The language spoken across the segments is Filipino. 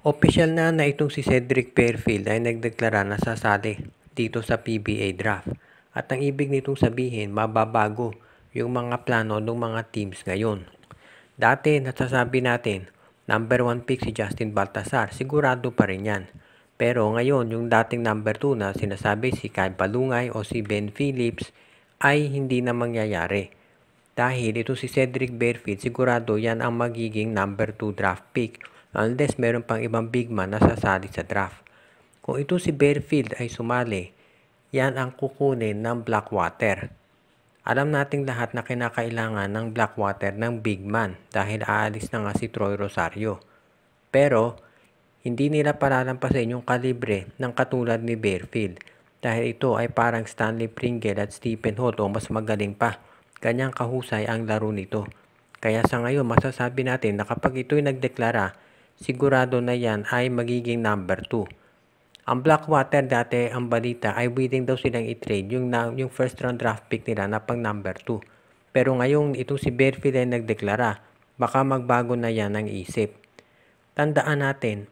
Opisyal na itong si Cedric Fairfield ay nagdeklara na sasali dito sa PBA draft. At ang ibig nitong sabihin, mababago yung mga plano ng mga teams ngayon. Dati nasasabi natin, number 1 pick si Justin Baltazar, sigurado pa rin yan. Pero ngayon, yung dating number 2 na sinasabi si Kyle Palungay o si Ben Phillips ay hindi na mangyayari. Dahil ito si Cedric Fairfield, sigurado yan ang magiging number 2 draft pick unless meron pang ibang big man na sasali sa draft. Kung ito si Fairfield ay sumali, yan ang kukunin ng Blackwater. Alam nating lahat na kinakailangan ng Blackwater ng big man dahil aalis na nga si Troy Rosario. Pero, hindi nila palalampasin yung kalibre ng katulad ni Fairfield dahil ito ay parang Stanley Pringle at Stephen Holt o mas magaling pa. Kanyang kahusay ang laro nito. Kaya sa ngayon masasabi natin na kapag ito'y nagdeklara, sigurado na yan ay magiging number 2. Ang Blackwater dati ang balita ay willing daw silang i-trade yung first round draft pick nila na pang number 2. Pero ngayon itong si Fairfield ay nagdeklara, baka magbago na yan ang isip. Tandaan natin,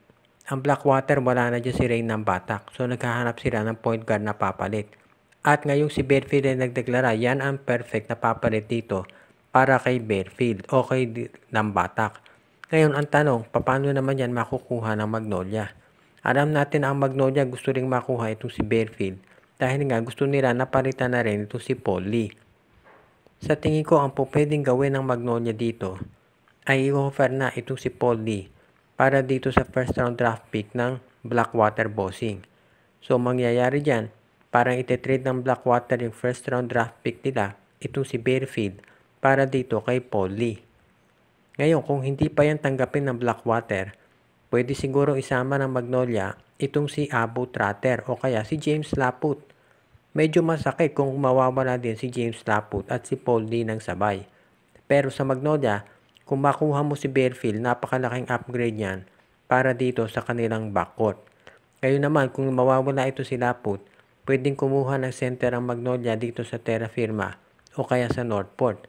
ang Blackwater wala na dyan si Rain ng Batak, so naghahanap sila ng point guard na papalit. At ngayong si Fairfield ay nagdeklara, yan ang perfect na papalit dito para kay Fairfield o kay ng Batak. Ngayon ang tanong, paano naman yan makukuha ng Magnolia? Alam natin ang Magnolia gusto ring makuha itong si Fairfield dahil nga gusto nila napalitan na rin ito si Paul Lee. Sa tingin ko ang pwedeng gawin ng Magnolia dito ay i-offer na itong si Paul Lee para dito sa first round draft pick ng Blackwater Bossing. So mangyayari dyan, parang ite-trade ng Blackwater yung first round draft pick nila, itong si Fairfield, para dito kay Paul Lee. Ngayon, kung hindi pa yan tanggapin ng Blackwater, pwede siguro isama ng Magnolia itong si Abu Tratter o kaya si James Laput. Medyo masakit kung mawawala din si James Laput at si Paul Lee ng sabay. Pero sa Magnolia, kung makuha mo si Fairfield, napakalaking upgrade yan para dito sa kanilang backcourt. Ngayon naman, kung mawawala ito si Laput, pwedeng kumuha ng center ang Magnolia dito sa Terra Firma o kaya sa Northport.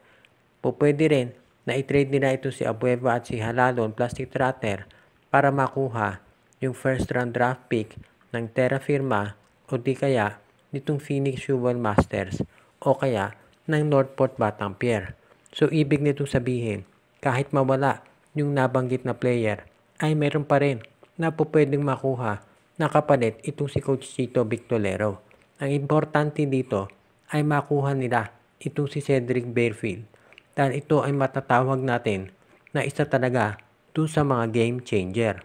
Pwede rin na i-trade nila ito si Abueva at si Halalon plus si Tratter para makuha yung first round draft pick ng Terra Firma o di kaya nitong Phoenix Jewel Masters o kaya ng Northport Batampier. So ibig nitong sabihin, kahit mawala yung nabanggit na player, ay meron pa rin na pwedeng makuha na kapalit itong si Coach Chito Victolero. Ang importante dito ay makuha nila itong si Cedric Fairfield dahil ito ay matatawag natin na isa talaga dun sa mga game changer.